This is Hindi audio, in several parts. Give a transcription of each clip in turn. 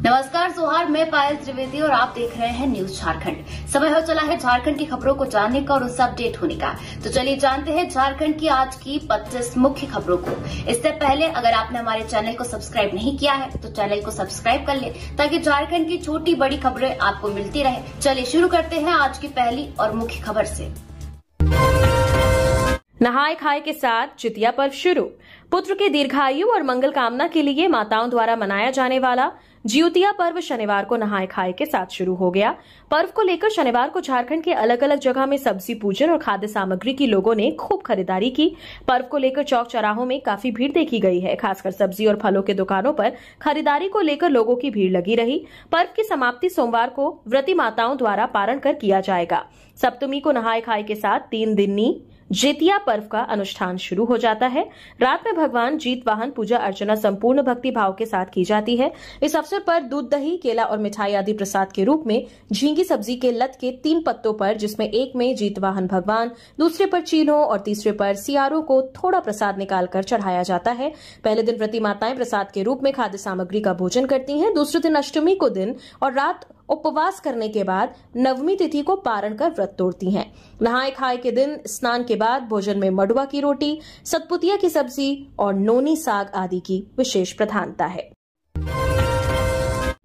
नमस्कार सोहार, मैं पायल त्रिवेदी और आप देख रहे हैं न्यूज झारखंड। समय हो चला है झारखंड की खबरों को जानने का और उससे अपडेट होने का। तो चलिए जानते हैं झारखंड की आज की 25 मुख्य खबरों को। इससे पहले अगर आपने हमारे चैनल को सब्सक्राइब नहीं किया है तो चैनल को सब्सक्राइब कर ले ताकि झारखंड की छोटी बड़ी खबरें आपको मिलती रहे। चलिए शुरू करते हैं आज की पहली और मुख्य खबर से। नहाय खाए के साथ जितिया पर्व शुरू। पुत्र के दीर्घायु और मंगल कामना के लिए माताओं द्वारा मनाया जाने वाला जितिया पर्व शनिवार को नहाय खाए के साथ शुरू हो गया। पर्व को लेकर शनिवार को झारखंड के अलग अलग जगह में सब्जी पूजन और खाद्य सामग्री की लोगों ने खूब खरीदारी की। पर्व को लेकर चौक चौराहों में काफी भीड़ देखी गई है। खासकर सब्जी और फलों के दुकानों पर खरीदारी को लेकर लोगों की भीड़ लगी रही। पर्व की समाप्ति सोमवार को व्रती माताओं द्वारा पारण कर किया जाएगा। सप्तमी को नहाय खाए के साथ 3 दिनी जितिया पर्व का अनुष्ठान शुरू हो जाता है। रात में भगवान जीत वाहन पूजा अर्चना संपूर्ण भक्ति भाव के साथ की जाती है। इस अवसर पर दूध, दही, केला और मिठाई आदि प्रसाद के रूप में झींगी सब्जी के लत के 3 पत्तों पर, जिसमें एक में जीत वाहन भगवान, दूसरे पर चीलों और तीसरे पर सियारों को थोड़ा प्रसाद निकालकर चढ़ाया जाता है। पहले दिन व्रती माताएं प्रसाद के रूप में खाद्य सामग्री का भोजन करती हैं। दूसरे दिन अष्टमी को दिन और रात उपवास करने के बाद नवमी तिथि को पारण कर व्रत तोड़ती हैं। नहाय खाए के दिन स्नान के बाद भोजन में मडुआ की रोटी, सतपुतिया की सब्जी और नोनी साग आदि की विशेष प्रधानता है।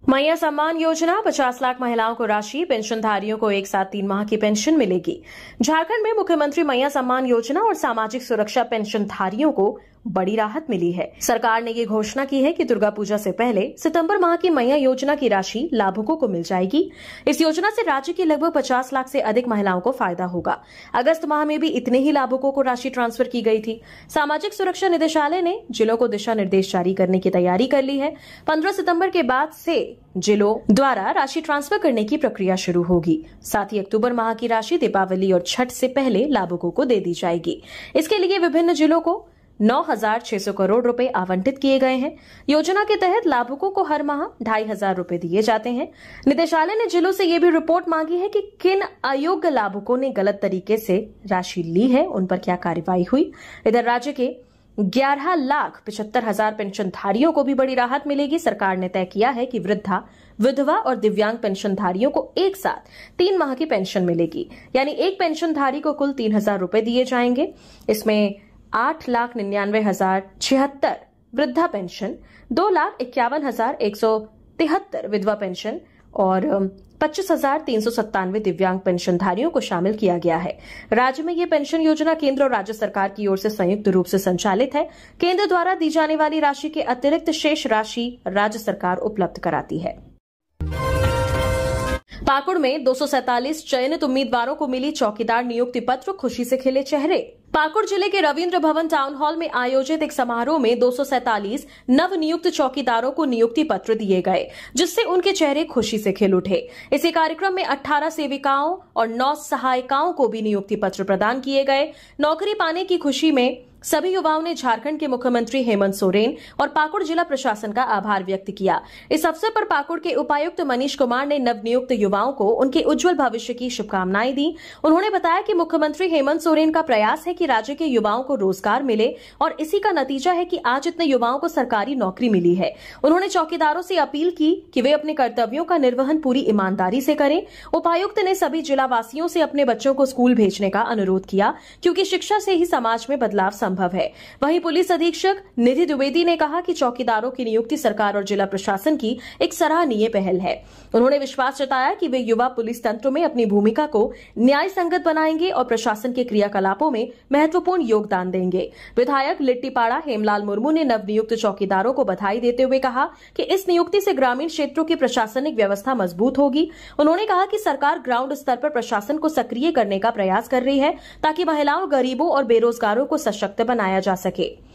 मैया सम्मान योजना, 50 लाख महिलाओं को राशि, पेंशनधारियों को एक साथ 3 माह की पेंशन मिलेगी। झारखंड में मुख्यमंत्री मैया सम्मान योजना और सामाजिक सुरक्षा पेंशनधारियों को बड़ी राहत मिली है। सरकार ने ये घोषणा की है कि दुर्गा पूजा से पहले सितंबर माह की मैया योजना की राशि लाभुकों को मिल जाएगी। इस योजना से राज्य की लगभग 50 लाख से अधिक महिलाओं को फायदा होगा। अगस्त माह में भी इतने ही लाभुकों को राशि ट्रांसफर की गई थी। सामाजिक सुरक्षा निदेशालय ने जिलों को दिशा निर्देश जारी करने की तैयारी कर ली है। 15 सितंबर के बाद से जिलों द्वारा राशि ट्रांसफर करने की प्रक्रिया शुरू होगी। साथ ही अक्टूबर माह की राशि दीपावली और छठ से पहले लाभुकों को दे दी जाएगी। इसके लिए विभिन्न जिलों को 9,600 करोड़ रुपए आवंटित किए गए हैं। योजना के तहत लाभुकों को हर माह 2,500 रुपए दिए जाते हैं। निदेशालय ने जिलों से यह भी रिपोर्ट मांगी है कि किन अयोग्य लाभुकों ने गलत तरीके से राशि ली है, उन पर क्या कार्रवाई हुई। इधर राज्य के 11,75,000 पेंशनधारियों को भी बड़ी राहत मिलेगी। सरकार ने तय किया है कि वृद्धा, विधवा और दिव्यांग पेंशनधारियों को एक साथ 3 माह की पेंशन मिलेगी। यानी एक पेंशनधारी को कुल 3,000 रुपए दिए जाएंगे। इसमें 8,99,076 वृद्धा पेंशन, 2,51,173 विधवा पेंशन और 25,397 दिव्यांग पेंशनधारियों को शामिल किया गया है। राज्य में ये पेंशन योजना केंद्र और राज्य सरकार की ओर से संयुक्त रूप से संचालित है। केंद्र द्वारा दी जाने वाली राशि के अतिरिक्त शेष राशि राज्य सरकार उपलब्ध कराती है। पाकुड़ में 247 चयनित उम्मीदवारों को मिली चौकीदार नियुक्ति पत्र, खुशी से खिले चेहरे। पाकुड़ जिले के रविंद्र भवन टाउन हॉल में आयोजित एक समारोह में 247 नवनियुक्त चौकीदारों को नियुक्ति पत्र दिए गए, जिससे उनके चेहरे खुशी से खिल उठे। इसी कार्यक्रम में 18 सेविकाओं और 9 सहायिकाओं को भी नियुक्ति पत्र प्रदान किए गए। नौकरी पाने की खुशी में सभी युवाओं ने झारखंड के मुख्यमंत्री हेमंत सोरेन और पाकुड़ जिला प्रशासन का आभार व्यक्त किया। इस अवसर पर पाकुड़ के उपायुक्त मनीष कुमार ने नवनियुक्त युवाओं को उनके उज्जवल भविष्य की शुभकामनाएं दी। उन्होंने बताया कि मुख्यमंत्री हेमंत सोरेन का प्रयास है कि राज्य के युवाओं को रोजगार मिले और इसी का नतीजा है कि आज इतने युवाओं को सरकारी नौकरी मिली है। उन्होंने चौकीदारों से अपील की कि वे अपने कर्तव्यों का निर्वहन पूरी ईमानदारी से करें। उपायुक्त ने सभी जिलावासियों से अपने बच्चों को स्कूल भेजने का अनुरोध किया, क्योंकि शिक्षा से ही समाज में बदलाव संभव है। वहीं पुलिस अधीक्षक निधि द्विवेदी ने कहा कि चौकीदारों की नियुक्ति सरकार और जिला प्रशासन की एक सराहनीय पहल है। उन्होंने विश्वास जताया कि वे युवा पुलिस तंत्र में अपनी भूमिका को न्याय संगत बनाएंगे और प्रशासन के क्रियाकलापों में महत्वपूर्ण योगदान देंगे। विधायक लिट्टीपाड़ा हेमलाल मुर्मू ने नवनियुक्त चौकीदारों को बधाई देते हुए कहा कि इस नियुक्ति से ग्रामीण क्षेत्रों की प्रशासनिक व्यवस्था मजबूत होगी। उन्होंने कहा कि सरकार ग्राउंड स्तर पर प्रशासन को सक्रिय करने का प्रयास कर रही है, ताकि महिलाओं, गरीबों और बेरोजगारों को सशक्त बनाया जा सके।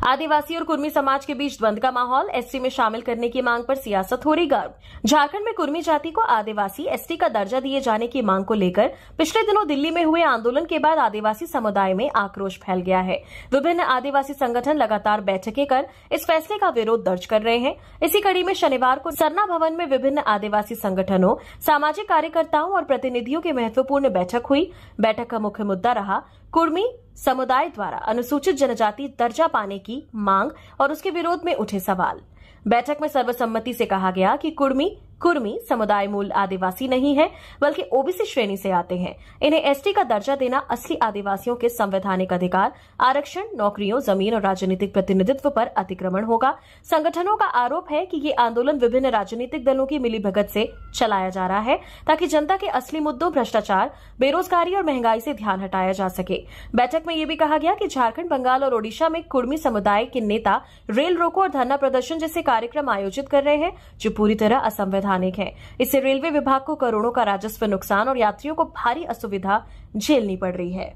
आदिवासी और कुर्मी समाज के बीच द्वंद्व का माहौल, एसटी में शामिल करने की मांग पर सियासत हो रही गर्म। झारखंड में कुर्मी जाति को आदिवासी एसटी का दर्जा दिए जाने की मांग को लेकर पिछले दिनों दिल्ली में हुए आंदोलन के बाद आदिवासी समुदाय में आक्रोश फैल गया है। विभिन्न आदिवासी संगठन लगातार बैठकें कर इस फैसले का विरोध दर्ज कर रहे हैं। इसी कड़ी में शनिवार को सरना भवन में विभिन्न आदिवासी संगठनों, सामाजिक कार्यकर्ताओं और प्रतिनिधियों की महत्वपूर्ण बैठक हुई। बैठक का मुख्य मुद्दा रहा कुर्मी समुदाय द्वारा अनुसूचित जनजाति दर्जा पाने की मांग और उसके विरोध में उठे सवाल। बैठक में सर्वसम्मति से कहा गया कि कुर्मी समुदाय मूल आदिवासी नहीं है, बल्कि ओबीसी श्रेणी से आते हैं। इन्हें एसटी का दर्जा देना असली आदिवासियों के संवैधानिक अधिकार, आरक्षण, नौकरियों, जमीन और राजनीतिक प्रतिनिधित्व पर अतिक्रमण होगा। संगठनों का आरोप है कि ये आंदोलन विभिन्न राजनीतिक दलों की मिलीभगत से चलाया जा रहा है ताकि जनता के असली मुद्दों भ्रष्टाचार, बेरोजगारी और महंगाई से ध्यान हटाया जा सके। बैठक में यह भी कहा गया कि झारखंड, बंगाल और ओडिशा में कुर्मी समुदाय के नेता रेल रोको और धरना प्रदर्शन जैसे कार्यक्रम आयोजित कर रहे हैं जो पूरी तरह असंवैधानिक है। इससे रेलवे विभाग को करोड़ों का राजस्व नुकसान और यात्रियों को भारी असुविधा झेलनी पड़ रही है।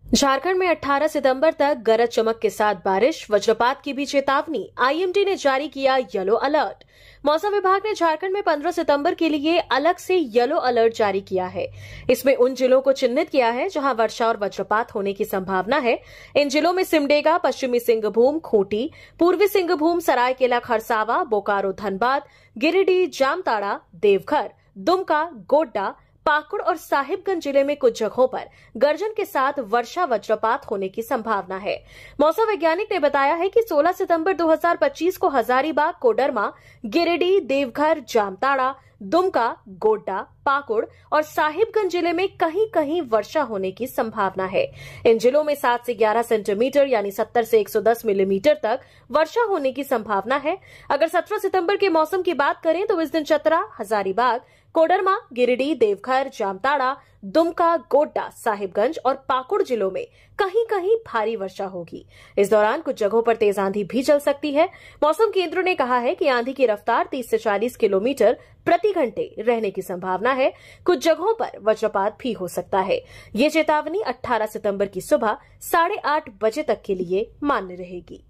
झारखंड में 18 सितंबर तक गरज चमक के साथ बारिश, वज्रपात की भी चेतावनी। आईएमडी ने जारी किया येलो अलर्ट। मौसम विभाग ने झारखंड में 15 सितंबर के लिए अलग से येलो अलर्ट जारी किया है। इसमें उन जिलों को चिन्हित किया है जहां वर्षा और वज्रपात होने की संभावना है। इन जिलों में सिमडेगा, पश्चिमी सिंहभूम, खूंटी, पूर्वी सिंहभूम, सरायकेला खरसावा, बोकारो, धनबाद, गिरिडीह, जामताड़ा, देवघर, दुमका, गोड्डा, पाकुड़ और साहिबगंज जिले में कुछ जगहों पर गर्जन के साथ वर्षा वज्रपात होने की संभावना है। मौसम वैज्ञानिक ने बताया है कि 16 सितंबर 2025 को हजारीबाग, कोडरमा, गिरिडीह, देवघर, जामताड़ा, दुमका, गोड्डा, पाकुड़ और साहिबगंज जिले में कहीं कहीं वर्षा होने की संभावना है। इन जिलों में 7 से 11 सेंटीमीटर यानी 70 से 110 मिलीमीटर तक वर्षा होने की संभावना है। अगर 17 सितंबर के मौसम की बात करें तो इस दिन चतरा, हजारीबाग, कोडरमा, गिरिडीह, देवघर, जामताड़ा, दुमका, गोड्डा, साहिबगंज और पाकुड़ जिलों में कहीं कहीं भारी वर्षा होगी। इस दौरान कुछ जगहों पर तेज आंधी भी चल सकती है। मौसम केंद्र ने कहा है कि आंधी की रफ्तार 30 से 40 किलोमीटर प्रति घंटे रहने की संभावना है। कुछ जगहों पर वज्रपात भी हो सकता है। ये चेतावनी 18 सितंबर की सुबह 8:30 बजे तक के लिए मान्य रहेगी।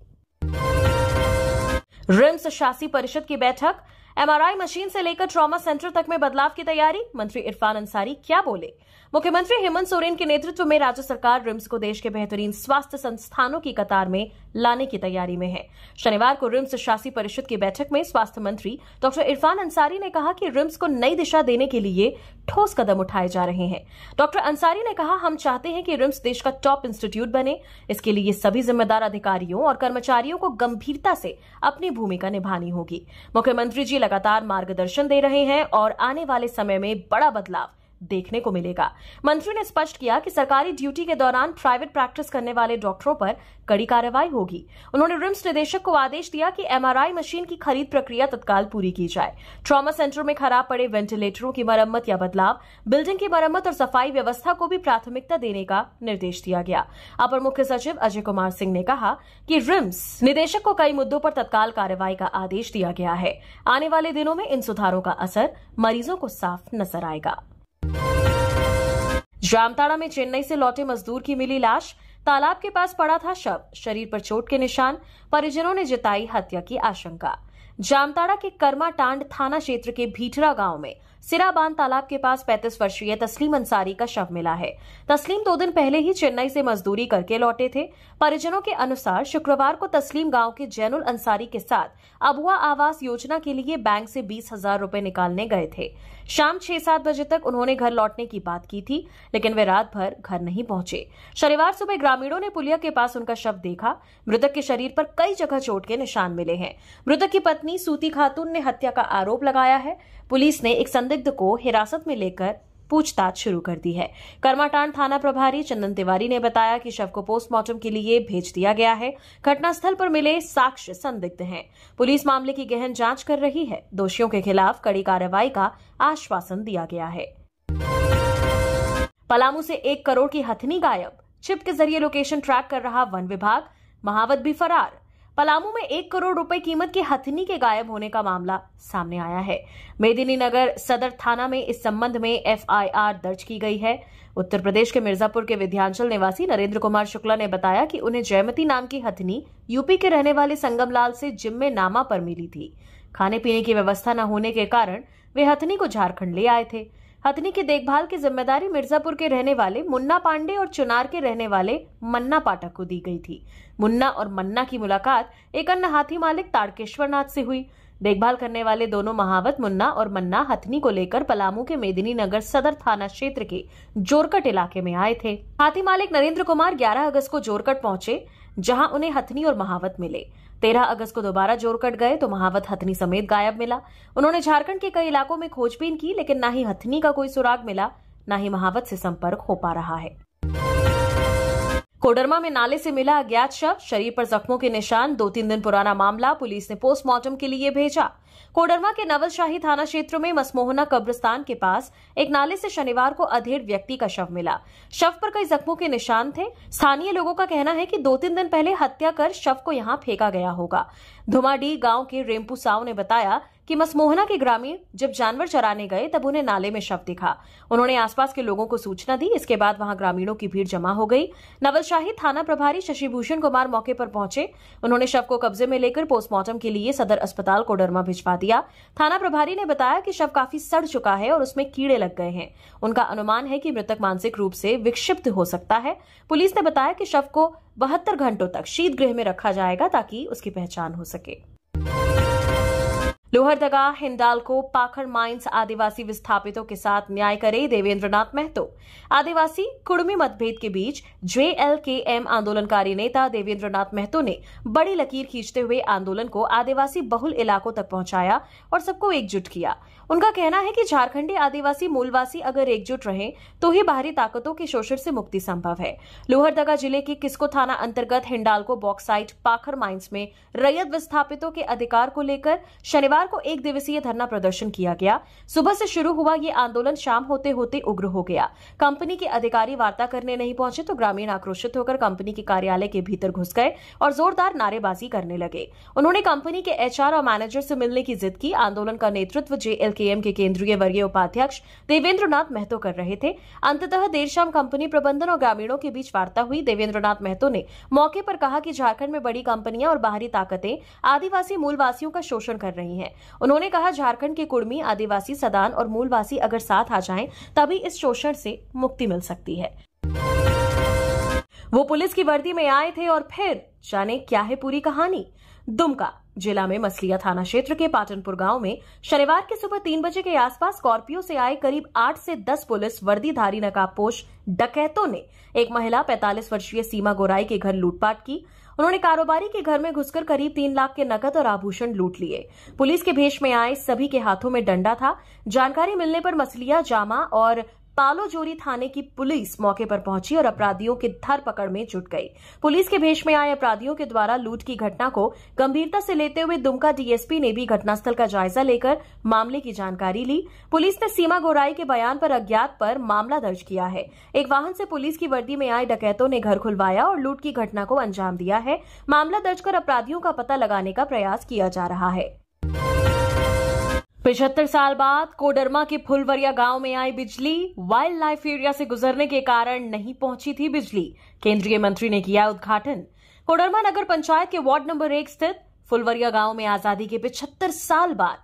रिम्स शासी परिषद की बैठक। एमआरआई मशीन से लेकर ट्रॉमा सेंटर तक में बदलाव की तैयारी। मंत्री इरफान अंसारी क्या बोले? मुख्यमंत्री हेमंत सोरेन के नेतृत्व में राज्य सरकार रिम्स को देश के बेहतरीन स्वास्थ्य संस्थानों की कतार में लाने की तैयारी में है। शनिवार को रिम्स शासी परिषद की बैठक में स्वास्थ्य मंत्री डॉक्टर इरफान अंसारी ने कहा कि रिम्स को नई दिशा देने के लिए ठोस कदम उठाए जा रहे हैं। डॉक्टर अंसारी ने कहा, हम चाहते हैं कि रिम्स देश का टॉप इंस्टीट्यूट बने। इसके लिए सभी जिम्मेदार अधिकारियों और कर्मचारियों को गंभीरता से अपनी भूमिका निभानी होगी। मुख्यमंत्री जी लगातार मार्गदर्शन दे रहे हैं और आने वाले समय में बड़ा बदलाव देखने को मिलेगा। मंत्री ने स्पष्ट किया कि सरकारी ड्यूटी के दौरान प्राइवेट प्रैक्टिस करने वाले डॉक्टरों पर कड़ी कार्रवाई होगी। उन्होंने रिम्स निदेशक को आदेश दिया कि एमआरआई मशीन की खरीद प्रक्रिया तत्काल पूरी की जाए। ट्रॉमा सेंटर में खराब पड़े वेंटिलेटरों की मरम्मत या बदलाव, बिल्डिंग की मरम्मत और सफाई व्यवस्था को भी प्राथमिकता देने का निर्देश दिया गया। अपर मुख्य सचिव अजय कुमार सिंह ने कहा कि रिम्स निदेशक को कई मुद्दों पर तत्काल कार्रवाई का आदेश दिया गया है। आने वाले दिनों में इन सुधारों का असर मरीजों को साफ नजर आएगा। जामताड़ा में चेन्नई से लौटे मजदूर की मिली लाश। तालाब के पास पड़ा था शव, शरीर पर चोट के निशान। परिजनों ने जताई हत्या की आशंका। जामताड़ा के कर्माटांड थाना क्षेत्र के भीठरा गांव में सिराबांध तालाब के पास 35 वर्षीय तस्लीम अंसारी का शव मिला है। तस्लीम 2 दिन पहले ही चेन्नई से मजदूरी करके लौटे थे। परिजनों के अनुसार शुक्रवार को तस्लीम गांव के जैनुल अंसारी के साथ अबुआ आवास योजना के लिए बैंक से 20,000 रुपए निकालने गए थे। शाम 6-7 बजे तक उन्होंने घर लौटने की बात की थी, लेकिन वे रात भर घर नहीं पहुंचे। शनिवार सुबह ग्रामीणों ने पुलिया के पास उनका शव देखा। मृतक के शरीर पर कई जगह चोट के निशान मिले हैं। मृतक की पत्नी सूती खातून ने हत्या का आरोप लगाया है। पुलिस ने एक संदिग्ध को हिरासत में लेकर पूछताछ शुरू कर दी है। कर्माटांड थाना प्रभारी चंदन तिवारी ने बताया कि शव को पोस्टमार्टम के लिए भेज दिया गया है। घटनास्थल पर मिले साक्ष्य संदिग्ध हैं। पुलिस मामले की गहन जांच कर रही है। दोषियों के खिलाफ कड़ी कार्रवाई का आश्वासन दिया गया है। पलामू से 1 करोड़ की हथनी गायब। चिप के जरिए लोकेशन ट्रैक कर रहा वन विभाग, महावत भी फरार। पलामू में 1 करोड़ रुपए कीमत के हथनी के गायब होने का मामला सामने आया है। मेदिनीनगर सदर थाना में इस संबंध में एफआईआर दर्ज की गई है। उत्तर प्रदेश के मिर्जापुर के विध्यांचल निवासी नरेंद्र कुमार शुक्ला ने बताया कि उन्हें जयमती नाम की हथनी यूपी के रहने वाले संगमलाल से जिम में नामा पर मिली थी। खाने पीने की व्यवस्था न होने के कारण वे हथनी को झारखंड ले आए थे। हथनी की देखभाल की जिम्मेदारी मिर्जापुर के रहने वाले मुन्ना पांडे और चुनार के रहने वाले मन्ना पाठक को दी गई थी। मुन्ना और मन्ना की मुलाकात एक अन्य हाथी मालिक तारकेश्वर नाथ से हुई। देखभाल करने वाले दोनों महावत मुन्ना और मन्ना हथनी को लेकर पलामू के मेदिनीनगर सदर थाना क्षेत्र के जोरकट इलाके में आए थे। हाथी मालिक नरेंद्र कुमार 11 अगस्त को जोरकट पहुंचे, जहां उन्हें हथनी और महावत मिले। 13 अगस्त को दोबारा जोर कट गए तो महावत हथनी समेत गायब मिला। उन्होंने झारखंड के कई इलाकों में खोजबीन की, लेकिन न ही हथनी का कोई सुराग मिला, न ही महावत से संपर्क हो पा रहा है। कोडरमा में नाले से मिला अज्ञात शव, शरीर पर जख्मों के निशान। 2-3 दिन पुराना मामला, पुलिस ने पोस्टमार्टम के लिए भेजा। कोडरमा के नवलशाही थाना क्षेत्र में मसमोहना कब्रिस्तान के पास एक नाले से शनिवार को अधेड़ व्यक्ति का शव मिला। शव पर कई जख्मों के निशान थे। स्थानीय लोगों का कहना है कि 2-3 दिन पहले हत्या कर शव को यहां फेंका गया होगा। धुमाडी गांव के रेम्पू साव ने बताया कि मसमोहना के ग्रामीण जब जानवर चराने गए तब उन्हें नाले में शव दिखा। उन्होंने आसपास के लोगों को सूचना दी। इसके बाद वहां ग्रामीणों की भीड़ जमा हो गई। नवलशाही थाना प्रभारी शशिभूषण कुमार मौके पर पहुंचे। उन्होंने शव को कब्जे में लेकर पोस्टमार्टम के लिए सदर अस्पताल कोडरमा भिजवा दिया। थाना प्रभारी ने बताया कि शव काफी सड़ चुका है और उसमें कीड़े लग गए हैं। उनका अनुमान है कि मृतक मानसिक रूप से विक्षिप्त हो सकता है। पुलिस ने बताया कि शव को 72 घंटों तक शीत गृह में रखा जाएगा ताकि उसकी पहचान हो सके। लोहरदगा हिंडाल्को पाखर माइंस आदिवासी विस्थापितों के साथ न्याय करे देवेंद्रनाथ महतो। आदिवासी कुड़मी मतभेद के बीच JLKM आंदोलनकारी नेता देवेंद्रनाथ महतो ने बड़ी लकीर खींचते हुए आंदोलन को आदिवासी बहुल इलाकों तक पहुंचाया और सबको एकजुट किया। उनका कहना है कि झारखंडी आदिवासी मूलवासी अगर एकजुट रहें तो ही बाहरी ताकतों के शोषण से मुक्ति संभव है। लोहरदगा जिले के किस्को थाना अंतर्गत हिंडाल्को बॉक्साइट पाखर माइंस में रैयत विस्थापितों के अधिकार को लेकर शनिवार को 1 दिवसीय धरना प्रदर्शन किया गया। सुबह से शुरू हुआ ये आंदोलन शाम होते होते उग्र हो गया। कंपनी के अधिकारी वार्ता करने नहीं पहुंचे तो ग्रामीण आक्रोशित होकर कंपनी के कार्यालय के भीतर घुस गए और जोरदार नारेबाजी करने लगे। उन्होंने कंपनी के HR और मैनेजर से मिलने की जिद की। आंदोलन का नेतृत्व JLKM के केंद्रीय वर्गीय उपाध्यक्ष देवेंद्रनाथ महतो कर रहे थे। अंततः देर शाम कंपनी प्रबंधन और ग्रामीणों के बीच वार्ता हुई। देवेंद्रनाथ महतो ने मौके पर कहा कि झारखंड में बड़ी कंपनियां और बाहरी ताकतें आदिवासी मूलवासियों का शोषण कर रही हैं। उन्होंने कहा झारखंड के कुड़मी, आदिवासी, सदान और मूलवासी अगर साथ आ जाएं तभी इस शोषण से मुक्ति मिल सकती है। वो पुलिस की वर्दी में आए थे और फिर जाने क्या है पूरी कहानी। दुमका जिला में मसलिया थाना क्षेत्र के पाटनपुर गांव में शनिवार की सुबह 3 बजे के आसपास स्कॉर्पियो से आए करीब 8 से 10 पुलिस वर्दीधारी नकाबपोश डकैतों ने एक महिला 45 वर्षीय सीमा गोराई के घर लूटपाट की। उन्होंने कारोबारी के घर में घुसकर करीब 3 लाख के नकद और आभूषण लूट लिए। पुलिस के भेष में आए सभी के हाथों में डंडा था। जानकारी मिलने पर मसलिया, जामा और पालोजोरी थाने की पुलिस मौके पर पहुंची और अपराधियों की धरपकड़ में जुट गई। पुलिस के भेष में आए अपराधियों के द्वारा लूट की घटना को गंभीरता से लेते हुए दुमका DSP ने भी घटनास्थल का जायजा लेकर मामले की जानकारी ली। पुलिस ने सीमा गोराई के बयान पर अज्ञात पर मामला दर्ज किया है। एक वाहन से पुलिस की वर्दी में आए डकैतों ने घर खुलवाया और लूट की घटना को अंजाम दिया है। मामला दर्ज कर अपराधियों का पता लगाने का प्रयास किया जा रहा है। 75 साल बाद कोडरमा के फुलवरिया गांव में आई बिजली। वाइल्ड लाइफ एरिया से गुजरने के कारण नहीं पहुंची थी बिजली। केंद्रीय मंत्री ने किया उद्घाटन। कोडरमा नगर पंचायत के वार्ड नंबर 1 स्थित फुलवरिया गांव में आजादी के 75 साल बाद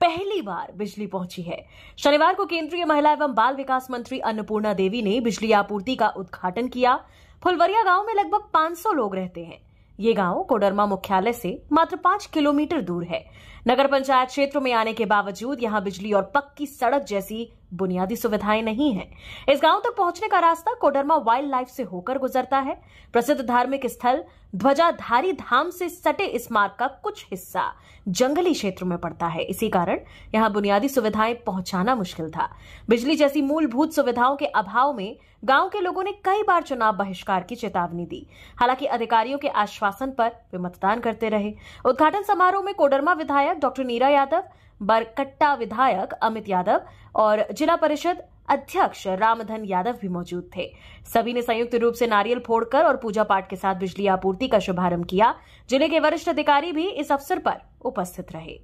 पहली बार बिजली पहुंची है। शनिवार को केंद्रीय महिला एवं बाल विकास मंत्री अन्नपूर्णा देवी ने बिजली आपूर्ति का उद्घाटन किया। फुलवरिया गांव में लगभग 500 लोग रहते हैं। ये गांव कोडरमा मुख्यालय से मात्र 5 किलोमीटर दूर है। नगर पंचायत क्षेत्र में आने के बावजूद यहां बिजली और पक्की सड़क जैसी बुनियादी सुविधाएं नहीं हैं। इस गांव तक पहुंचने का रास्ता कोडरमा वाइल्ड लाइफ से होकर गुजरता है। प्रसिद्ध धार्मिक स्थल ध्वजाधारी धाम से सटे इस मार्ग का कुछ हिस्सा जंगली क्षेत्र में पड़ता है। इसी कारण यहां बुनियादी सुविधाएं पहुंचाना मुश्किल था। बिजली जैसी मूलभूत सुविधाओं के अभाव में गांव के लोगों ने कई बार चुनाव बहिष्कार की चेतावनी दी। हालांकि अधिकारियों के आश्वासन पर वे मतदान करते रहे। उद्घाटन समारोह में कोडरमा विधायक डॉक्टर नीरा यादव, बरकट्टा विधायक अमित यादव और जिला परिषद अध्यक्ष रामधन यादव भी मौजूद थे। सभी ने संयुक्त रूप से नारियल फोड़कर और पूजा पाठ के साथ बिजली आपूर्ति का शुभारंभ किया। जिले के वरिष्ठ अधिकारी भी इस अवसर पर उपस्थित रहे।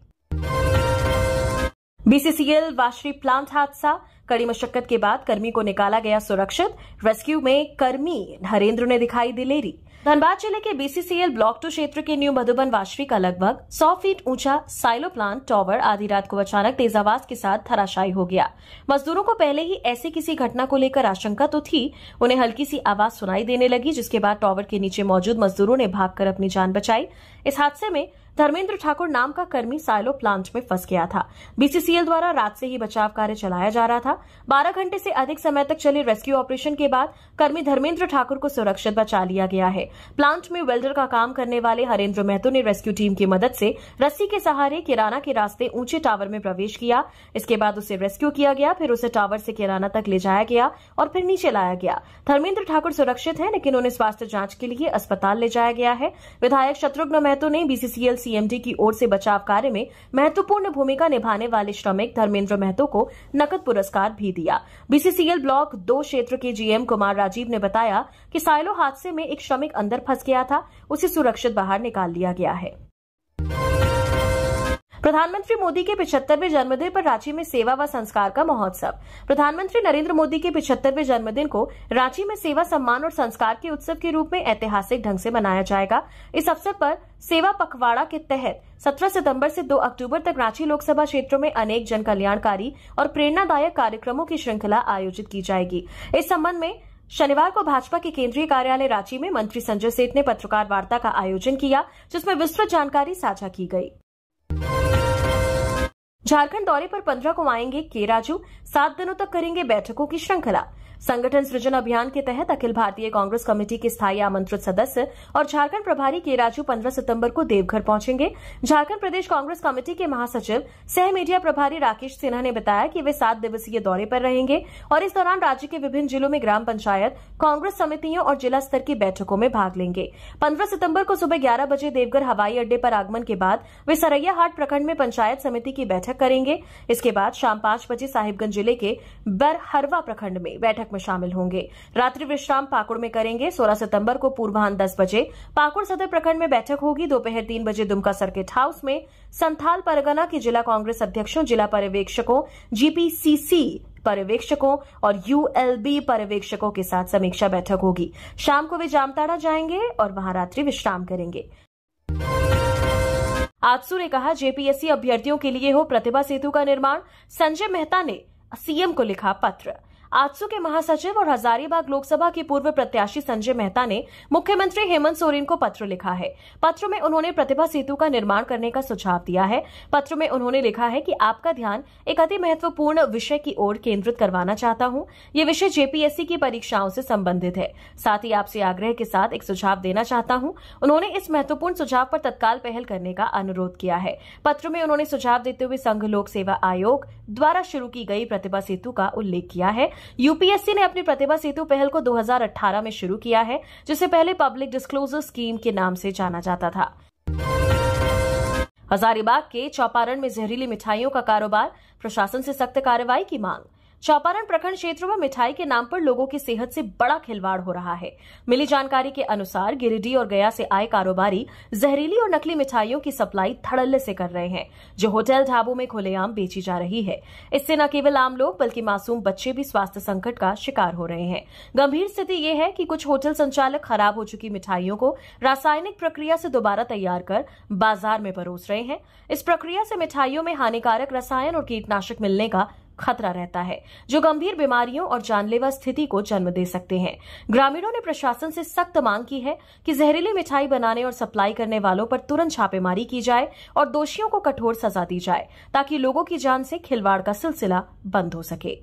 BCCL वाशरी प्लांट हादसा। कड़ी मशक्कत के बाद कर्मी को निकाला गया सुरक्षित। रेस्क्यू में कर्मी हरेंद्र ने दिखाई दिलेरी। धनबाद जिले के BCCL ब्लॉक 2 क्षेत्र के न्यू मधुबन वाशरी का लगभग 100 फीट ऊंचा साइलो प्लांट टॉवर आधी रात को अचानक तेज आवाज के साथ धराशायी हो गया। मजदूरों को पहले ही ऐसी किसी घटना को लेकर आशंका तो थी। उन्हें हल्की सी आवाज सुनाई देने लगी, जिसके बाद टॉवर के नीचे मौजूद मजदूरों ने भागकर अपनी जान बचाई। इस हादसे में धर्मेंद्र ठाकुर नाम का कर्मी साइलो प्लांट में फंस गया था। बीसीसीएल द्वारा रात से ही बचाव कार्य चलाया जा रहा था। 12 घंटे से अधिक समय तक चले रेस्क्यू ऑपरेशन के बाद कर्मी धर्मेंद्र ठाकुर को सुरक्षित बचा लिया गया है। प्लांट में वेल्डर का काम करने वाले हरेंद्र महतो ने रेस्क्यू टीम की मदद से रस्सी के सहारे किराना के रास्ते ऊंचे टावर में प्रवेश किया। इसके बाद उसे रेस्क्यू किया गया, फिर उसे टावर से किराना तक ले जाया गया और फिर नीचे लाया गया। धर्मेंद्र ठाकुर सुरक्षित हैं, लेकिन उन्हें स्वास्थ्य जांच के लिए अस्पताल ले जाया गया है। विधायक शत्रुघ्न महतो ने बीसीसीएल सीएमडी की ओर से बचाव कार्य में महत्वपूर्ण भूमिका निभाने वाले श्रमिक धर्मेंद्र महतो को नकद पुरस्कार भी दिया। बीसीसीएल ब्लॉक 2 क्षेत्र के जीएम कुमार राजीव ने बताया कि साइलो हादसे में एक श्रमिक अंदर फंस गया था, उसे सुरक्षित बाहर निकाल लिया गया है। प्रधानमंत्री मोदी के 75वें जन्मदिन पर रांची में सेवा व संस्कार का महोत्सव। प्रधानमंत्री नरेंद्र मोदी के 75वें जन्मदिन को रांची में सेवा, सम्मान और संस्कार के उत्सव के रूप में ऐतिहासिक ढंग से मनाया जाएगा। इस अवसर पर सेवा पखवाड़ा के तहत 17 सितंबर से 2 अक्टूबर तक रांची लोकसभा क्षेत्रों में अनेक जन कल्याणकारी और प्रेरणादायक कार्यक्रमों की श्रृंखला आयोजित की जाएगी। इस संबंध में शनिवार को भाजपा के केंद्रीय कार्यालय रांची में मंत्री संजय सेठ ने पत्रकार वार्ता का आयोजन किया, जिसमें विस्तृत जानकारी साझा की गई। झारखंड दौरे पर 15 को आएंगे के राजू, 7 दिनों तक करेंगे बैठकों की श्रृंखला। संगठन सृजन अभियान के तहत अखिल भारतीय कांग्रेस कमेटी के स्थायी आमंत्रित सदस्य और झारखंड प्रभारी के राजू 15 सितंबर को देवघर पहुंचेंगे। झारखंड प्रदेश कांग्रेस कमेटी के महासचिव सह मीडिया प्रभारी राकेश सिन्हा ने बताया कि वे 7 दिवसीय दौरे पर रहेंगे और इस दौरान राज्य के विभिन्न जिलों में ग्राम पंचायत, कांग्रेस समितियों और जिला स्तर की बैठकों में भाग लेंगे। 15 सितंबर को सुबह 11 बजे देवघर हवाई अड्डे पर आगमन के बाद वे सरैयाहाट प्रखंड में पंचायत समिति की बैठक करेंगे। इसके बाद शाम 5 बजे साहिबगंज जिले के बरहरवा प्रखंड में बैठक में शामिल होंगे। रात्रि विश्राम पाकुड़ में करेंगे। 16 सितंबर को पूर्वाह्न 10 बजे पाकुड़ सदर प्रखंड में बैठक होगी। दोपहर 3 बजे दुमका सर्किट हाउस में संथाल परगना के जिला कांग्रेस अध्यक्षों, जिला पर्यवेक्षकों, जीपीसीसी पर्यवेक्षकों और यूएलबी पर्यवेक्षकों के साथ समीक्षा बैठक होगी। शाम को वे जामताड़ा जाएंगे और वहां रात्रि विश्राम करेंगे। आजसू ने कहा, जेपीएससी अभ्यर्थियों के लिए हो प्रतिभा सेतु का निर्माण। संजय मेहता ने सीएम को लिखा पत्र। आजसू के महासचिव और हजारीबाग लोकसभा के पूर्व प्रत्याशी संजय मेहता ने मुख्यमंत्री हेमंत सोरेन को पत्र लिखा है। पत्र में उन्होंने प्रतिभा सेतु का निर्माण करने का सुझाव दिया है। पत्र में उन्होंने लिखा है कि आपका ध्यान एक अति महत्वपूर्ण विषय की ओर केंद्रित करवाना चाहता हूं। ये विषय जेपीएससी की परीक्षाओं से संबंधित है। साथ ही आपसे आग्रह के साथ एक सुझाव देना चाहता हूं। उन्होंने इस महत्वपूर्ण सुझाव पर तत्काल पहल करने का अनुरोध किया है। पत्र में उन्होंने सुझाव देते हुए संघ लोक सेवा आयोग द्वारा शुरू की गई प्रतिभा सेतु का उल्लेख किया है। यूपीएससी ने अपनी प्रतिभा सेतु पहल को 2018 में शुरू किया है, जिसे पहले पब्लिक डिस्क्लोजर स्कीम के नाम से जाना जाता था। हजारीबाग के चौपारण में जहरीली मिठाइयों का कारोबार, प्रशासन से सख्त कार्रवाई की मांग। चौपारण प्रखंड क्षेत्र में मिठाई के नाम पर लोगों की सेहत से बड़ा खिलवाड़ हो रहा है। मिली जानकारी के अनुसार गिरिडीह और गया से आए कारोबारी जहरीली और नकली मिठाइयों की सप्लाई धड़ल्ले से कर रहे हैं, जो होटल ढाबों में खुलेआम बेची जा रही है। इससे न केवल आम लोग बल्कि मासूम बच्चे भी स्वास्थ्य संकट का शिकार हो रहे हैं। गंभीर स्थिति ये है कि कुछ होटल संचालक खराब हो चुकी मिठाइयों को रासायनिक प्रक्रिया से दोबारा तैयार कर बाजार में परोस रहे हैं। इस प्रक्रिया से मिठाइयों में हानिकारक रसायन और कीटनाशक मिलने का खतरा रहता है, जो गंभीर बीमारियों और जानलेवा स्थिति को जन्म दे सकते हैं। ग्रामीणों ने प्रशासन से सख्त मांग की है कि जहरीली मिठाई बनाने और सप्लाई करने वालों पर तुरंत छापेमारी की जाए और दोषियों को कठोर सजा दी जाए, ताकि लोगों की जान से खिलवाड़ का सिलसिला बंद हो सके।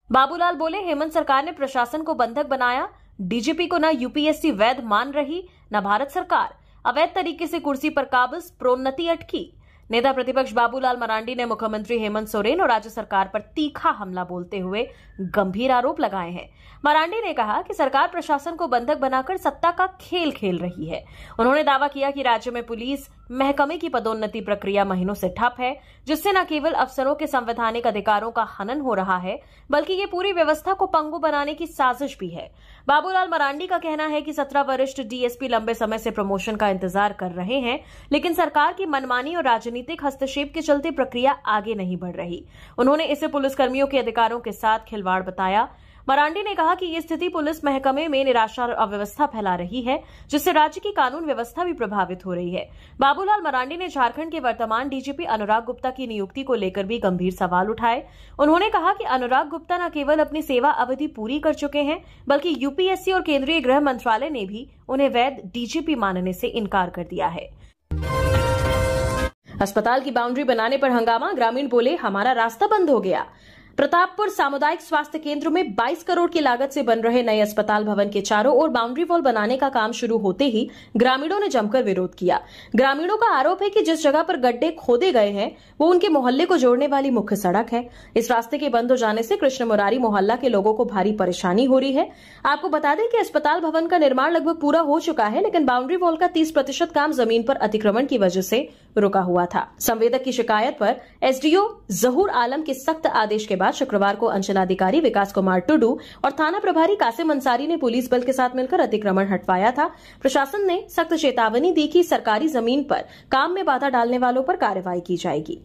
बाबूलाल बोले, हेमंत सरकार ने प्रशासन को बंधक बनाया। डीजीपी को न यूपीएससी वैध मान रही न भारत सरकार। अवैध तरीके से कुर्सी पर काबिज, प्रोन्नति अटकी। नेता प्रतिपक्ष बाबूलाल मरांडी ने मुख्यमंत्री हेमंत सोरेन और राज्य सरकार पर तीखा हमला बोलते हुए गंभीर आरोप लगाए हैं। मरांडी ने कहा कि सरकार प्रशासन को बंधक बनाकर सत्ता का खेल खेल रही है। उन्होंने दावा किया कि राज्य में पुलिस महकमे की पदोन्नति प्रक्रिया महीनों से ठप है, जिससे न केवल अफसरों के संवैधानिक अधिकारों का हनन हो रहा है, बल्कि ये पूरी व्यवस्था को पंगु बनाने की साजिश भी है। बाबूलाल मरांडी का कहना है कि 17 वरिष्ठ डीएसपी लंबे समय से प्रमोशन का इंतजार कर रहे हैं, लेकिन सरकार की मनमानी और राजनीतिक हस्तक्षेप के चलते प्रक्रिया आगे नहीं बढ़ रही। उन्होंने इसे पुलिसकर्मियों के अधिकारों के साथ खिलवाड़ बताया। मरांडी ने कहा कि ये स्थिति पुलिस महकमे में निराशा और अव्यवस्था फैला रही है, जिससे राज्य की कानून व्यवस्था भी प्रभावित हो रही है। बाबूलाल मरांडी ने झारखंड के वर्तमान डीजीपी अनुराग गुप्ता की नियुक्ति को लेकर भी गंभीर सवाल उठाए। उन्होंने कहा कि अनुराग गुप्ता न केवल अपनी सेवा अवधि पूरी कर चुके हैं, बल्कि यूपीएससी और केंद्रीय गृह मंत्रालय ने भी उन्हें वैध डीजीपी मानने से इनकार कर दिया है। अस्पताल की बाउंड्री बनाने पर हंगामा, ग्रामीण बोले हमारा रास्ता बंद हो गया। प्रतापपुर सामुदायिक स्वास्थ्य केंद्र में 22 करोड़ की लागत से बन रहे नए अस्पताल भवन के चारों ओर बाउंड्री वॉल बनाने का काम शुरू होते ही ग्रामीणों ने जमकर विरोध किया। ग्रामीणों का आरोप है कि जिस जगह पर गड्ढे खोदे गए हैं वो उनके मोहल्ले को जोड़ने वाली मुख्य सड़क है। इस रास्ते के बंद हो जाने से कृष्ण मुरारी मोहल्ला के लोगों को भारी परेशानी हो रही है। आपको बता दें कि अस्पताल भवन का निर्माण लगभग पूरा हो चुका है, लेकिन बाउंड्री वॉल का 30% काम जमीन पर अतिक्रमण की वजह से रुका हुआ था। संवेदक की शिकायत पर एसडीओ जहूर आलम के सख्त आदेश के बाद शुक्रवार को अंचलाधिकारी विकास कुमार टुडू और थाना प्रभारी कासिम अंसारी ने पुलिस बल के साथ मिलकर अतिक्रमण हटवाया था। प्रशासन ने सख्त चेतावनी दी कि सरकारी जमीन पर काम में बाधा डालने वालों पर कार्रवाई की जाएगी।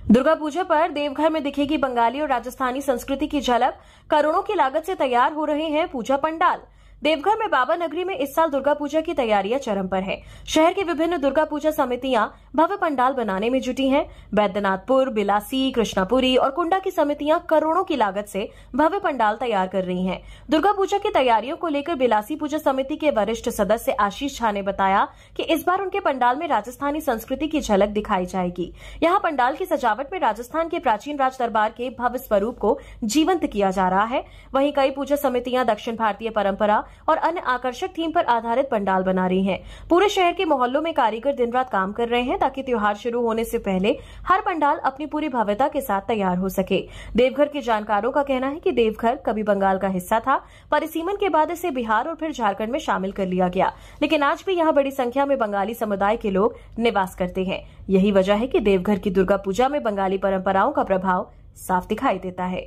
दुर्गा पूजा पर देवघर में दिखेगी बंगाली और राजस्थानी संस्कृति की झलक। करोड़ों की लागत से तैयार हो रहे हैं पूजा पंडाल। देवघर में बाबा नगरी में इस साल दुर्गा पूजा की तैयारियां चरम पर है। शहर की विभिन्न दुर्गा पूजा समितियां भव्य पंडाल बनाने में जुटी हैं। बैद्यनाथपुर, बिलासी, कृष्णापुरी और कुंडा की समितियां करोड़ों की लागत से भव्य पंडाल तैयार कर रही हैं। दुर्गा पूजा की तैयारियों को लेकर बिलासी पूजा समिति के वरिष्ठ सदस्य आशीष झा ने बताया कि इस बार उनके पंडाल में राजस्थानी संस्कृति की झलक दिखाई जाएगी। यहाँ पंडाल की सजावट में राजस्थान के प्राचीन राज दरबार के भव्य स्वरूप को जीवंत किया जा रहा है। वहीं कई पूजा समितियां दक्षिण भारतीय परंपरा और अन्य आकर्षक थीम पर आधारित पंडाल बना रही हैं। पूरे शहर के मोहल्लों में कारीगर दिन रात काम कर रहे हैं ताकि त्योहार शुरू होने से पहले हर पंडाल अपनी पूरी भव्यता के साथ तैयार हो सके। देवघर के जानकारों का कहना है कि देवघर कभी बंगाल का हिस्सा था, परिसीमन के बाद इसे बिहार और फिर झारखंड में शामिल कर लिया गया, लेकिन आज भी यहाँ बड़ी संख्या में बंगाली समुदाय के लोग निवास करते हैं। यही वजह है कि देवघर की दुर्गा पूजा में बंगाली परंपराओं का प्रभाव साफ दिखाई देता है।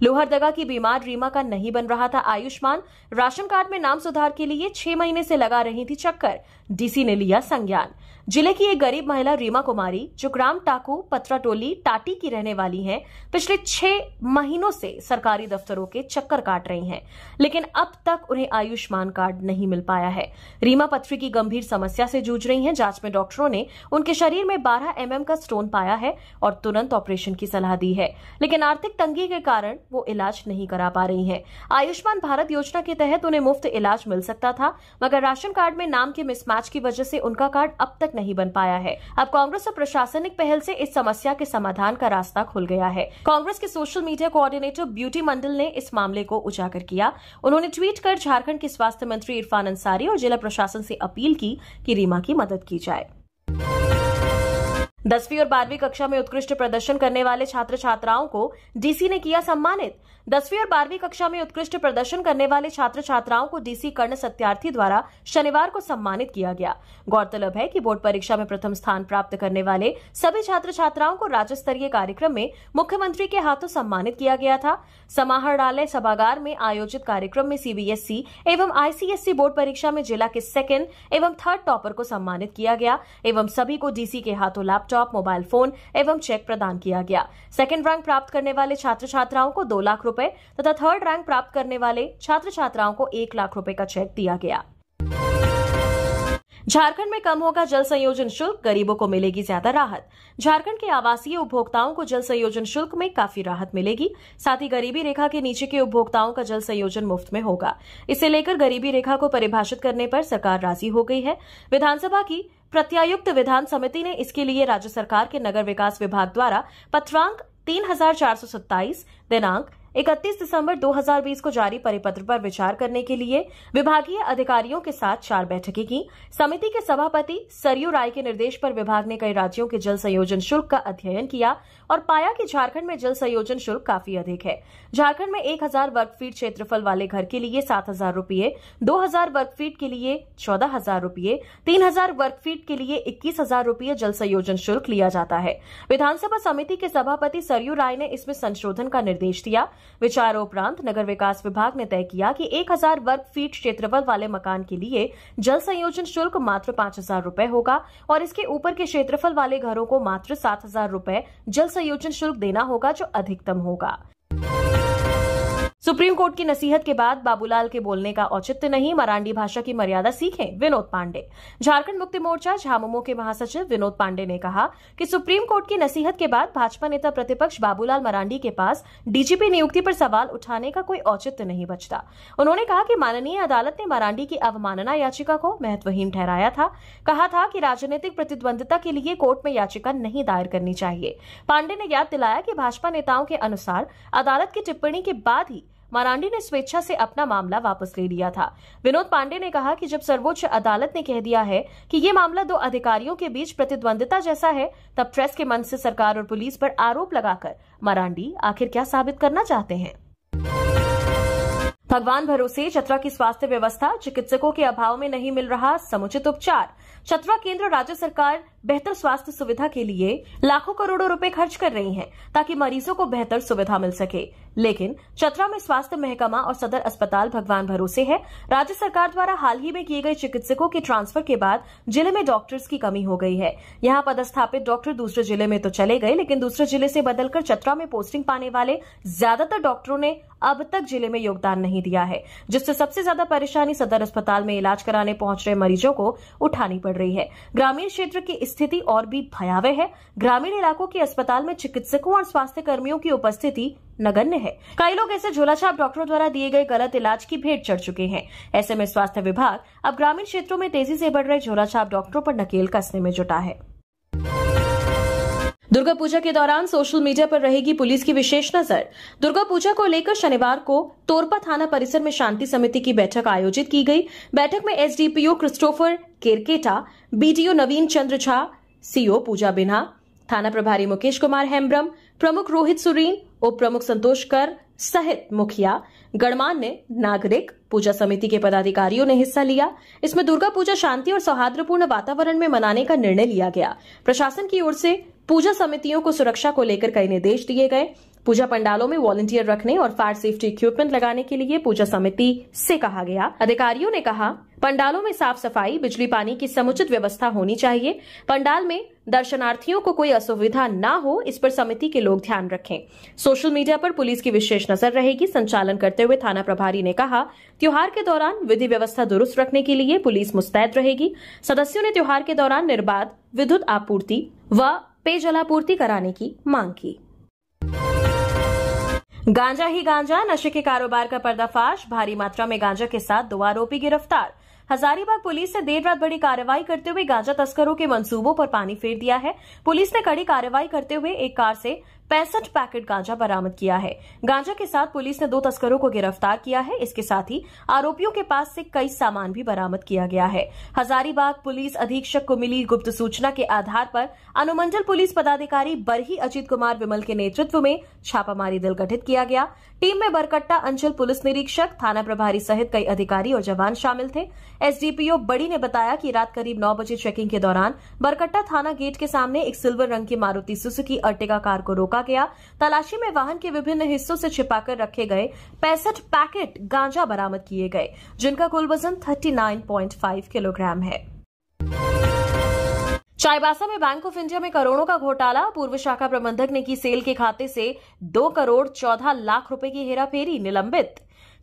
लोहरदगा की बीमार रीमा का नहीं बन रहा था आयुष्मान। राशन कार्ड में नाम सुधार के लिए 6 महीने से लगा रही थी चक्कर। डीसी ने लिया संज्ञान। जिले की एक गरीब महिला रीमा कुमारी, जो ग्राम टाकू पत्राटोली टाटी की रहने वाली हैं, पिछले 6 महीनों से सरकारी दफ्तरों के चक्कर काट रही हैं, लेकिन अब तक उन्हें आयुष्मान कार्ड नहीं मिल पाया है। रीमा पथरी की गंभीर समस्या से जूझ रही हैं। जांच में डॉक्टरों ने उनके शरीर में 12 mm का स्टोन पाया है और तुरंत ऑपरेशन की सलाह दी है, लेकिन आर्थिक तंगी के कारण वो इलाज नहीं करा पा रही हैं। आयुष्मान भारत योजना के तहत उन्हें मुफ्त इलाज मिल सकता था, मगर राशन कार्ड में नाम के मिसमैच की वजह से उनका कार्ड अब तक नहीं बन पाया है। अब कांग्रेस और प्रशासनिक पहल से इस समस्या के समाधान का रास्ता खुल गया है। कांग्रेस के सोशल मीडिया कोऑर्डिनेटर ब्यूटी मंडल ने इस मामले को उजागर किया। उन्होंने ट्वीट कर झारखंड के स्वास्थ्य मंत्री इरफान अंसारी और जिला प्रशासन से अपील की कि रीमा की मदद की जाए। 10वीं और 12वीं कक्षा में उत्कृष्ट प्रदर्शन करने वाले छात्र छात्राओं को डीसी ने किया सम्मानित। 10वीं और 12वीं कक्षा में उत्कृष्ट प्रदर्शन करने वाले छात्र छात्राओं को डीसी कर्ण सत्यार्थी द्वारा शनिवार को सम्मानित किया गया। गौरतलब है कि बोर्ड परीक्षा में प्रथम स्थान प्राप्त करने वाले सभी छात्र छात्राओं को राज्य स्तरीय कार्यक्रम में मुख्यमंत्री के हाथों सम्मानित किया गया था। समाहरणालय सभागार में आयोजित कार्यक्रम में सीबीएसई एवं आईसीएसई बोर्ड परीक्षा में जिला के 2nd एवं 3rd टॉपर को सम्मानित किया गया एवं सभी को डीसी के हाथों लैपटॉप, मोबाइल फोन एवं चेक प्रदान किया गया। 2nd रैंक प्राप्त करने वाले छात्र छात्राओं को 2 लाख रुपए तथा 3rd रैंक प्राप्त करने वाले छात्र छात्राओं को 1 लाख रुपए का चेक दिया गया। झारखंड में कम होगा जल संयोजन शुल्क, गरीबों को मिलेगी ज्यादा राहत। झारखंड के आवासीय उपभोक्ताओं को जल संयोजन शुल्क में काफी राहत मिलेगी। साथ ही गरीबी रेखा के नीचे के उपभोक्ताओं का जल संयोजन मुफ्त में होगा। इसे लेकर गरीबी रेखा को परिभाषित करने पर सरकार राजी हो गई है। विधानसभा की प्रत्यायुक्त विधान समिति ने इसके लिए राज्य सरकार के नगर विकास विभाग द्वारा पत्रांक 3427 दिनांक 31 दिसंबर 2020 को जारी परिपत्र पर विचार करने के लिए विभागीय अधिकारियों के साथ 4 बैठकें की। समिति के सभापति सरयू राय के निर्देश पर विभाग ने कई राज्यों के जल संयोजन शुल्क का अध्ययन किया और पाया कि झारखंड में जल संयोजन शुल्क काफी अधिक है। झारखंड में 1000 वर्ग फीट क्षेत्रफल वाले घर के लिए 7000 रुपये, 2000 वर्ग फीट के लिए 14000 रुपये, 3000 वर्ग फीट के लिए 21000 रुपये जल संयोजन शुल्क लिया जाता है। विधानसभा समिति के सभापति सरयू राय ने इसमें संशोधन का निर्देश दिया। विचारोपरांत नगर विकास विभाग ने तय किया कि 1000 वर्ग फीट क्षेत्रफल वाले मकान के लिए जल संयोजन शुल्क मात्र 5000 रुपए होगा और इसके ऊपर के क्षेत्रफल वाले घरों को मात्र 7000 रुपए जल संयोजन शुल्क देना होगा, जो अधिकतम होगा। सुप्रीम कोर्ट की नसीहत के बाद बाबूलाल के बोलने का औचित्य नहीं, मरांडी भाषा की मर्यादा सीखें, विनोद पांडे। झारखंड मुक्ति मोर्चा झामुमो के महासचिव विनोद पांडे ने कहा कि सुप्रीम कोर्ट की नसीहत के बाद भाजपा नेता प्रतिपक्ष बाबूलाल मरांडी के पास डीजीपी नियुक्ति पर सवाल उठाने का कोई औचित्य नहीं बचता। उन्होंने कहा कि माननीय अदालत ने मरांडी की अवमानना याचिका को महत्वहीन ठहराया था। कहा था कि राजनीतिक प्रतिद्वंदिता के लिए कोर्ट में याचिका नहीं दायर करनी चाहिए। पांडे ने याद दिलाया कि भाजपा नेताओं के अनुसार अदालत की टिप्पणी के बाद ही मरांडी ने स्वेच्छा से अपना मामला वापस ले लिया था। विनोद पांडे ने कहा कि जब सर्वोच्च अदालत ने कह दिया है कि ये मामला दो अधिकारियों के बीच प्रतिद्वंदिता जैसा है, तब प्रेस के मंच से सरकार और पुलिस पर आरोप लगाकर मरांडी आखिर क्या साबित करना चाहते हैं। भगवान भरोसे चतरा की स्वास्थ्य व्यवस्था, चिकित्सकों के अभाव में नहीं मिल रहा समुचित उपचार। चतरा केंद्र राज्य सरकार बेहतर स्वास्थ्य सुविधा के लिए लाखों करोड़ों रुपए खर्च कर रही है ताकि मरीजों को बेहतर सुविधा मिल सके, लेकिन चतरा में स्वास्थ्य महकमा और सदर अस्पताल भगवान भरोसे है। राज्य सरकार द्वारा हाल ही में किए गए चिकित्सकों के ट्रांसफर के बाद जिले में डॉक्टर्स की कमी हो गई है। यहाँ पदस्थापित डॉक्टर दूसरे जिले में तो चले गए, लेकिन दूसरे जिले से बदलकर चतरा में पोस्टिंग पाने वाले ज्यादातर डॉक्टरों ने अब तक जिले में योगदान नहीं दिया है, जिससे सबसे ज्यादा परेशानी सदर अस्पताल में इलाज कराने पहुंच रहे मरीजों को उठानी पड़ रही है। ग्रामीण क्षेत्र की स्थिति और भी भयावह है। ग्रामीण इलाकों के अस्पताल में चिकित्सकों और स्वास्थ्य कर्मियों की उपस्थिति नगण्य है। कई लोग ऐसे झोलाछाप डॉक्टरों द्वारा दिए गए गलत इलाज की भेंट चढ़ चुके हैं। ऐसे में स्वास्थ्य विभाग अब ग्रामीण क्षेत्रों में तेजी से बढ़ रहे झोलाछाप डॉक्टरों पर नकेल कसने में जुटा है। दुर्गा पूजा के दौरान सोशल मीडिया पर रहेगी पुलिस की विशेष नजर। दुर्गा पूजा को लेकर शनिवार को तोरपा थाना परिसर में शांति समिति की बैठक आयोजित की गई। बैठक में एसडीपीओ क्रिस्टोफर केरकेटा, बीडीओ नवीन चंद्र झा, सीओ पूजा बिन्हा, थाना प्रभारी मुकेश कुमार हेम्ब्रम, प्रमुख रोहित सुरीन, उप प्रमुख संतोष कर सहित मुखिया, गणमान्य नागरिक, पूजा समिति के पदाधिकारियों ने हिस्सा लिया। इसमें दुर्गा पूजा शांति और सौहार्दपूर्ण वातावरण में मनाने का निर्णय लिया गया। प्रशासन की ओर से पूजा समितियों को सुरक्षा को लेकर कई निर्देश दिए गए। पूजा पंडालों में वॉलंटियर रखने और फायर सेफ्टी इक्विपमेंट लगाने के लिए पूजा समिति से कहा गया। अधिकारियों ने कहा, पंडालों में साफ सफाई, बिजली पानी की समुचित व्यवस्था होनी चाहिए। पंडाल में दर्शनार्थियों को कोई असुविधा न हो, इस पर समिति के लोग ध्यान रखें। सोशल मीडिया पर पुलिस की विशेष नजर रहेगी। संचालन करते हुए थाना प्रभारी ने कहा, त्योहार के दौरान विधि व्यवस्था दुरुस्त रखने के लिए पुलिस मुस्तैद रहेगी। सदस्यों ने त्योहार के दौरान निर्बाध विद्युत आपूर्ति व पेयजलापूर्ति कराने की मांग की। गांजा ही गांजा, नशे के कारोबार का पर्दाफाश। भारी मात्रा में गांजा के साथ 2 आरोपी गिरफ्तार। हजारीबाग पुलिस ने देर रात बड़ी कार्रवाई करते हुए गांजा तस्करों के मंसूबों पर पानी फेर दिया है। पुलिस ने कड़ी कार्रवाई करते हुए एक कार से 65 पैकेट गांजा बरामद किया है। गांजा के साथ पुलिस ने 2 तस्करों को गिरफ्तार किया है। इसके साथ ही आरोपियों के पास से कई सामान भी बरामद किया गया है। हजारीबाग पुलिस अधीक्षक को मिली गुप्त सूचना के आधार पर अनुमंडल पुलिस पदाधिकारी बरही अजीत कुमार विमल के नेतृत्व में छापामारी दल गठित किया गया। टीम में बरकट्टा अंचल पुलिस निरीक्षक, थाना प्रभारी सहित कई अधिकारी और जवान शामिल थे। एसडीपीओ बड़ी ने बताया कि रात करीब 9 बजे चेकिंग के दौरान बरकट्टा थाना गेट के सामने एक सिल्वर रंग की मारुति सुजुकी अर्टिगा कार को रोका गया। तलाशी में वाहन के विभिन्न हिस्सों से छिपाकर रखे गए 65 पैकेट गांजा बरामद किए गए, जिनका कुल वजन 39.5 किलोग्राम है। चाईबासा में बैंक ऑफ इंडिया में करोड़ों का घोटाला। पूर्व शाखा प्रबंधक ने की सेल के खाते से 2 करोड़ 14 लाख रुपए की हेराफेरी, निलंबित।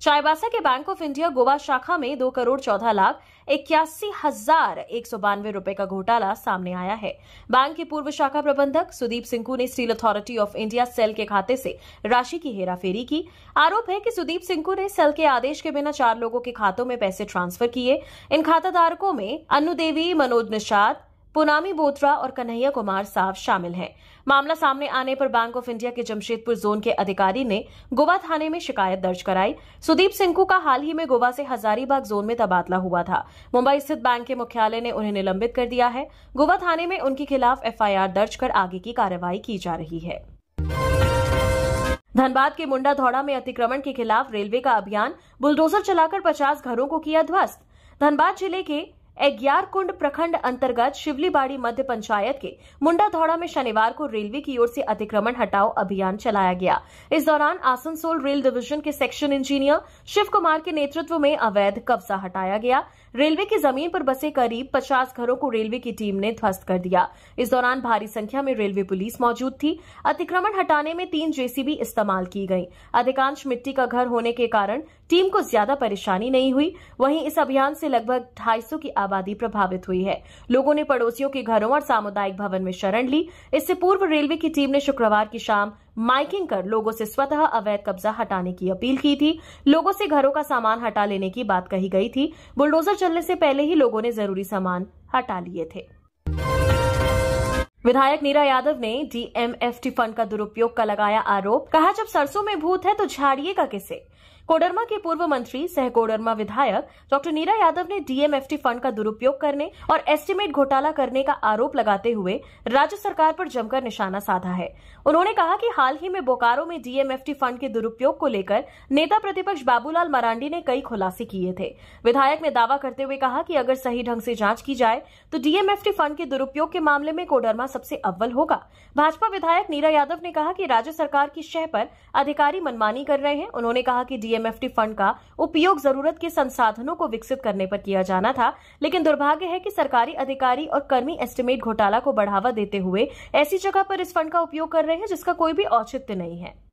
चाईबासा के बैंक ऑफ इंडिया गोवा शाखा में 2 करोड़ 14 लाख 81,192 रुपए का घोटाला सामने आया है। बैंक के पूर्व शाखा प्रबंधक सुदीप सिंकू ने Steel Authority of India SAIL के खाते से राशि की हेराफेरी की। आरोप है कि सुदीप सिंकू ने सेल के आदेश के बिना 4 लोगों के खातों में पैसे ट्रांसफर किए। इन खाताधारकों में अन्नू देवी, मनोज निषाद, पुनामी बोत्रा और कन्हैया कुमार साव शामिल हैं। मामला सामने आने पर बैंक ऑफ इंडिया के जमशेदपुर जोन के अधिकारी ने गोवा थाने में शिकायत दर्ज कराई। सुदीप सिंकू का हाल ही में गोवा से हजारीबाग जोन में तबादला हुआ था। मुंबई स्थित बैंक के मुख्यालय ने उन्हें निलंबित कर दिया है। गोवा थाने में उनके खिलाफ एफआईआर दर्ज कर आगे की कार्रवाई की जा रही है। धनबाद के मुंडा धौड़ा में अतिक्रमण के खिलाफ रेलवे का अभियान, बुलडोजर चलाकर 50 घरों को किया ध्वस्त। धनबाद जिले के एग्यारकुंड प्रखंड अंतर्गत शिवलीबाड़ी मध्य पंचायत के मुंडा धौड़ा में शनिवार को रेलवे की ओर से अतिक्रमण हटाओ अभियान चलाया गया। इस दौरान आसनसोल रेल डिवीजन के सेक्शन इंजीनियर शिव कुमार के नेतृत्व में अवैध कब्जा हटाया गया। रेलवे की जमीन पर बसे करीब 50 घरों को रेलवे की टीम ने ध्वस्त कर दिया। इस दौरान भारी संख्या में रेलवे पुलिस मौजूद थी। अतिक्रमण हटाने में 3 जेसीबी इस्तेमाल की गई। अधिकांश मिट्टी का घर होने के कारण टीम को ज्यादा परेशानी नहीं हुई। वहीं इस अभियान से लगभग 250 की आबादी प्रभावित हुई है। लोगों ने पड़ोसियों के घरों और सामुदायिक भवन में शरण ली। इससे पूर्व रेलवे की टीम ने शुक्रवार की शाम माइकिंग कर लोगों से स्वतः अवैध कब्जा हटाने की अपील की थी। लोगों से घरों का सामान हटा लेने की बात कही गई थी। बुलडोजर चलने से पहले ही लोगों ने जरूरी सामान हटा लिए थे। विधायक नीरा यादव ने डीएमएफटी फंड का दुरुपयोग का लगाया आरोप। कहा, जब सरसों में भूत है तो झाड़िएगा किसे। कोडरमा के पूर्व मंत्री सह कोडरमा विधायक डॉक्टर नीरा यादव ने डीएमएफटी फंड का दुरुपयोग करने और एस्टीमेट घोटाला करने का आरोप लगाते हुए राज्य सरकार पर जमकर निशाना साधा है। उन्होंने कहा कि हाल ही में बोकारो में डीएमएफटी फंड के दुरुपयोग को लेकर नेता प्रतिपक्ष बाबूलाल मरांडी ने कई खुलासे किए थे। विधायक ने दावा करते हुए कहा कि अगर सही ढंग से जांच की जाए तो डीएमएफटी फंड के दुरुपयोग के मामले में कोडरमा सबसे अव्वल होगा। भाजपा विधायक नीरा यादव ने कहा कि राज्य सरकार की शह पर अधिकारी मनमानी कर रहे हैं। उन्होंने कहा कि डीएमएफटी फंड का उपयोग जरूरत के संसाधनों को विकसित करने पर किया जाना था, लेकिन दुर्भाग्य है कि सरकारी अधिकारी और कर्मी एस्टीमेट घोटाला को बढ़ावा देते हुए ऐसी जगह पर इस फंड का उपयोग कर रहे हैं जिसका कोई भी औचित्य नहीं है।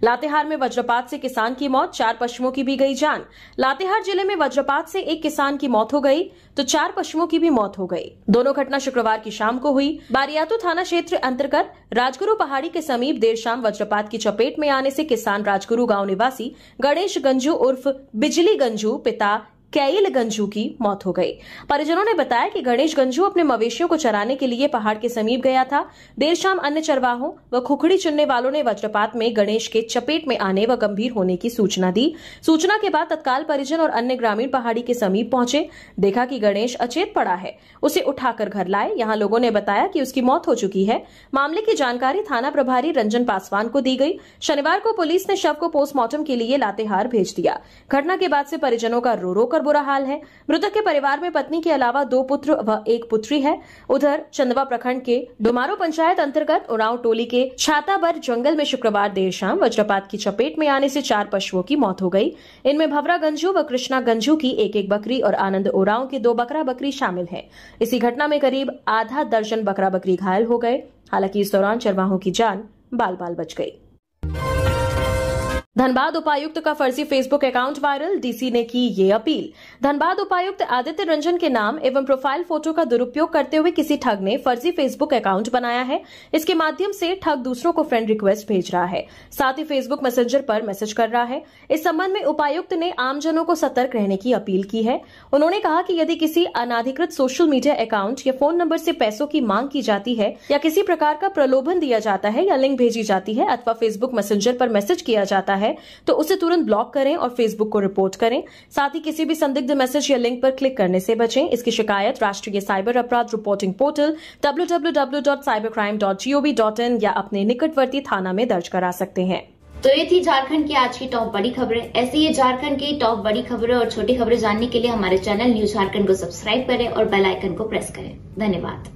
लातेहार में वज्रपात से किसान की मौत, 4 पशुओं की भी गई जान। लातेहार जिले में वज्रपात से एक किसान की मौत हो गई तो 4 पशुओं की भी मौत हो गई। दोनों घटना शुक्रवार की शाम को हुई। बारियातू थाना क्षेत्र अंतर्गत राजगुरु पहाड़ी के समीप देर शाम वज्रपात की चपेट में आने से किसान राजगुरु गांव निवासी गणेश गंजू उर्फ बिजली गंजू पिता कैल गंजू की मौत हो गई। परिजनों ने बताया कि गणेश गंजू अपने मवेशियों को चराने के लिए पहाड़ के समीप गया था। देर शाम अन्य चरवाहों व खुखड़ी चुनने वालों ने वज्रपात में गणेश के चपेट में आने व गंभीर होने की सूचना दी। सूचना के बाद तत्काल परिजन और अन्य ग्रामीण पहाड़ी के समीप पहुंचे। देखा कि गणेश अचेत पड़ा है। उसे उठाकर घर लाए। यहाँ लोगों ने बताया कि उसकी मौत हो चुकी है। मामले की जानकारी थाना प्रभारी रंजन पासवान को दी गई। शनिवार को पुलिस ने शव को पोस्टमार्टम के लिए लातेहार भेज दिया। घटना के बाद से परिजनों का रो रो कर बुरा हाल है। मृतक के परिवार में पत्नी के अलावा 2 पुत्र व 1 पुत्री है। उधर चंदवा प्रखंड के डुमारो पंचायत अंतर्गत उरांव टोली के छाताबर जंगल में शुक्रवार देर शाम वज्रपात की चपेट में आने से 4 पशुओं की मौत हो गई। इनमें भवरा गंजू व कृष्णा गंजू की 1-1 बकरी और आनंद उरांव के 2 बकरा बकरी शामिल है। इसी घटना में करीब आधा दर्जन बकरा बकरी घायल हो गए। हालांकि इस दौरान चरवाहों की जान बाल बाल बच गई। धनबाद उपायुक्त का फर्जी फेसबुक अकाउंट वायरल, डीसी ने की ये अपील। धनबाद उपायुक्त आदित्य रंजन के नाम एवं प्रोफाइल फोटो का दुरुपयोग करते हुए किसी ठग ने फर्जी फेसबुक अकाउंट बनाया है। इसके माध्यम से ठग दूसरों को फ्रेंड रिक्वेस्ट भेज रहा है, साथ ही फेसबुक मैसेंजर पर मैसेज कर रहा है। इस संबंध में उपायुक्त ने आमजनों को सतर्क रहने की अपील की है। उन्होंने कहा कि यदि किसी अनाधिकृत सोशल मीडिया अकाउंट या फोन नंबर से पैसों की मांग की जाती है या किसी प्रकार का प्रलोभन दिया जाता है या लिंक भेजी जाती है अथवा फेसबुक मैसेंजर पर मैसेज किया जाता है तो उसे तुरंत ब्लॉक करें और फेसबुक को रिपोर्ट करें। साथ ही किसी भी संदिग्ध मैसेज या लिंक पर क्लिक करने से बचें। इसकी शिकायत राष्ट्रीय साइबर अपराध रिपोर्टिंग पोर्टल www.cybercrime.gov.in या अपने निकटवर्ती थाना में दर्ज करा सकते हैं। तो ये थी झारखंड की आज की टॉप बड़ी खबरें। ऐसी ही झारखंड की टॉप बड़ी खबरें और छोटी खबरें जानने के लिए हमारे चैनल न्यूज झारखंड को सब्सक्राइब करें और बेल आइकन को प्रेस करें। धन्यवाद।